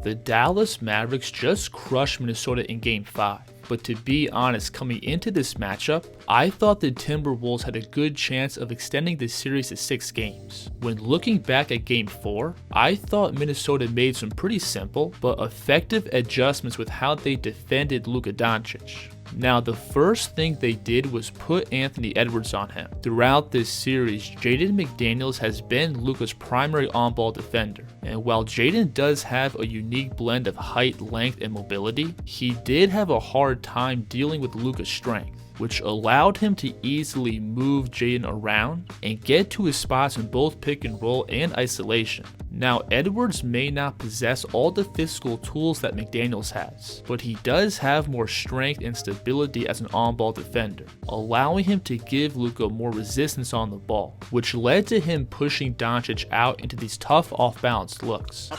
The Dallas Mavericks just crushed Minnesota in Game 5. But to be honest, coming into this matchup, I thought the Timberwolves had a good chance of extending the series to 6 games. When looking back at Game 4, I thought Minnesota made some pretty simple but effective adjustments with how they defended Luka Doncic. Now, the first thing they did was put Anthony Edwards on him. Throughout this series, Jaden McDaniels has been Luka's primary on-ball defender. And while Jaden does have a unique blend of height, length, and mobility, he did have a hard time dealing with Luka's strength, which allowed him to easily move Jaden around and get to his spots in both pick and roll and isolation. Now, Edwards may not possess all the physical tools that McDaniels has, but he does have more strength and stability as an on-ball defender, allowing him to give Luka more resistance on the ball, which led to him pushing Doncic out into these tough off-balance looks.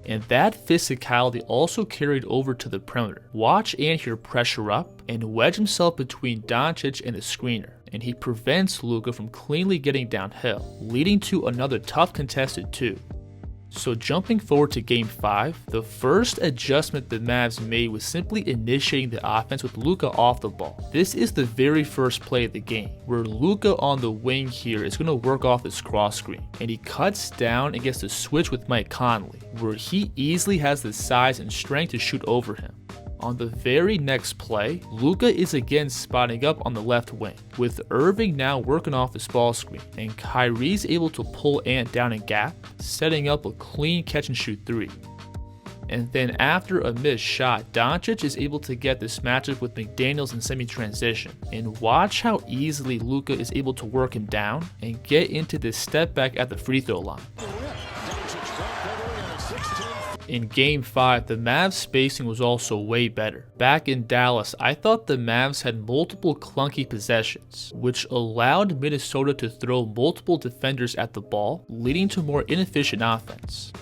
And that physicality also carried over to the perimeter. Watch Ant here pressure up and wedge himself between Doncic and the screener, and he prevents Luka from cleanly getting downhill, leading to another tough contested 2. So jumping forward to Game 5, the first adjustment the Mavs made was simply initiating the offense with Luka off the ball. This is the very first play of the game, where Luka on the wing here is going to work off this cross screen, and he cuts down and gets to switch with Mike Conley, where he easily has the size and strength to shoot over him. On the very next play, Luka is again spotting up on the left wing, with Irving now working off this ball screen, and Kyrie's able to pull Ant down in gap, setting up a clean catch and shoot 3. And then after a missed shot, Doncic is able to get this matchup with McDaniels in semi-transition, and watch how easily Luka is able to work him down and get into this step back at the free throw line. In Game 5, the Mavs spacing was also way better. Back in Dallas, I thought the Mavs had multiple clunky possessions, which allowed Minnesota to throw multiple defenders at the ball, leading to more inefficient offense.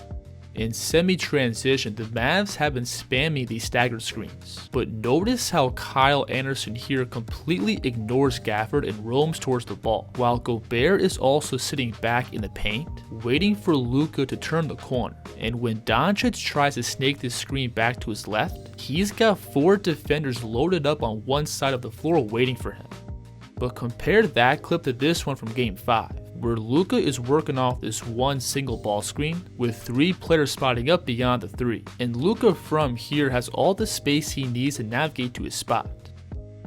In semi-transition, the Mavs have been spamming these staggered screens, but notice how Kyle Anderson here completely ignores Gafford and roams towards the ball, while Gobert is also sitting back in the paint, waiting for Luka to turn the corner. And when Doncic tries to snake this screen back to his left, he's got 4 defenders loaded up on one side of the floor waiting for him. But compare that clip to this one from Game 5. Where Luka is working off this one single ball screen with 3 players spotting up beyond the 3, and Luka from here has all the space he needs to navigate to his spot.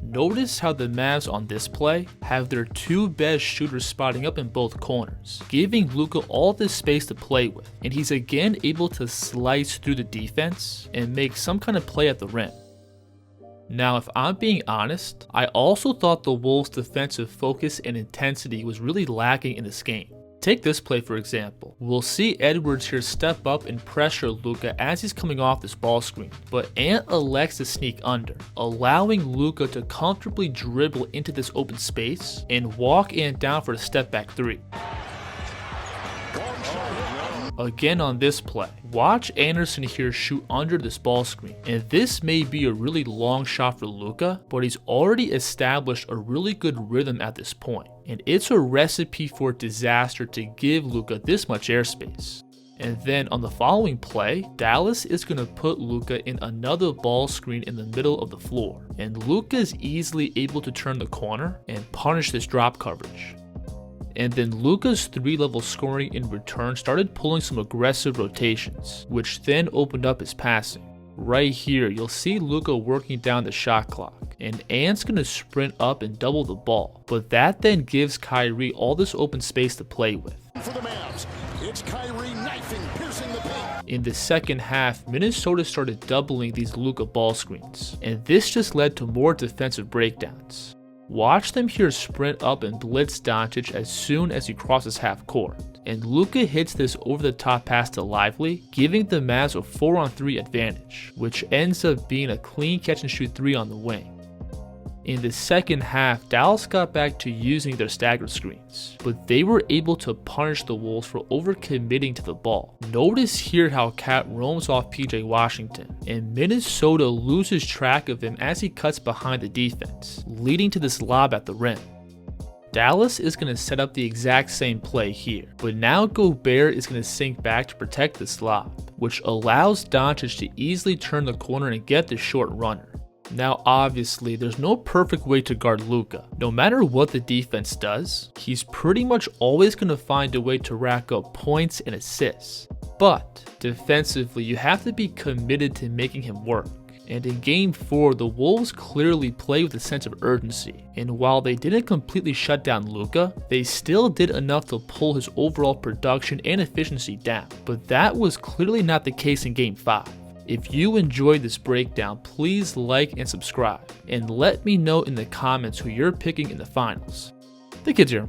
Notice how the Mavs on this play have their 2 best shooters spotting up in both corners, giving Luka all this space to play with, and he's again able to slice through the defense and make some kind of play at the rim. Now, if I'm being honest, I also thought the Wolves' defensive focus and intensity was really lacking in this game. Take this play for example. We'll see Edwards here step up and pressure Luka as he's coming off this ball screen, but Ant elects to sneak under, allowing Luka to comfortably dribble into this open space and walk Ant down for the step back 3. Again on this play, watch Anderson here shoot under this ball screen, and this may be a really long shot for Luka, but he's already established a really good rhythm at this point, and it's a recipe for disaster to give Luka this much airspace. And then on the following play, Dallas is going to put Luka in another ball screen in the middle of the floor, and Luka is easily able to turn the corner and punish this drop coverage. And then Luka's 3-level scoring in return started pulling some aggressive rotations, which then opened up his passing. Right here, you'll see Luka working down the shot clock, and Ant's gonna sprint up and double the ball, but that then gives Kyrie all this open space to play with. For the Mavs, it's Kyrie knifing, piercing the paint. In the second half, Minnesota started doubling these Luka ball screens, and this just led to more defensive breakdowns. Watch them here sprint up and blitz Doncic as soon as he crosses half court, and Luka hits this over-the-top pass to Lively, giving the Mavs a 4-on-3 advantage, which ends up being a clean catch and shoot 3 on the wing. In the second half, Dallas got back to using their staggered screens, but they were able to punish the Wolves for overcommitting to the ball. Notice here how Cat roams off PJ Washington, and Minnesota loses track of him as he cuts behind the defense, leading to this lob at the rim. Dallas is going to set up the exact same play here, but now Gobert is going to sink back to protect the slot, which allows Doncic to easily turn the corner and get the short runner. Now obviously there's no perfect way to guard Luka. No matter what the defense does, he's pretty much always going to find a way to rack up points and assists. But defensively you have to be committed to making him work. And in Game 4, the Wolves clearly play with a sense of urgency, and while they didn't completely shut down Luka, they still did enough to pull his overall production and efficiency down. But that was clearly not the case in Game 5. If you enjoyed this breakdown, please like and subscribe, and let me know in the comments who you're picking in the finals. The Kids here.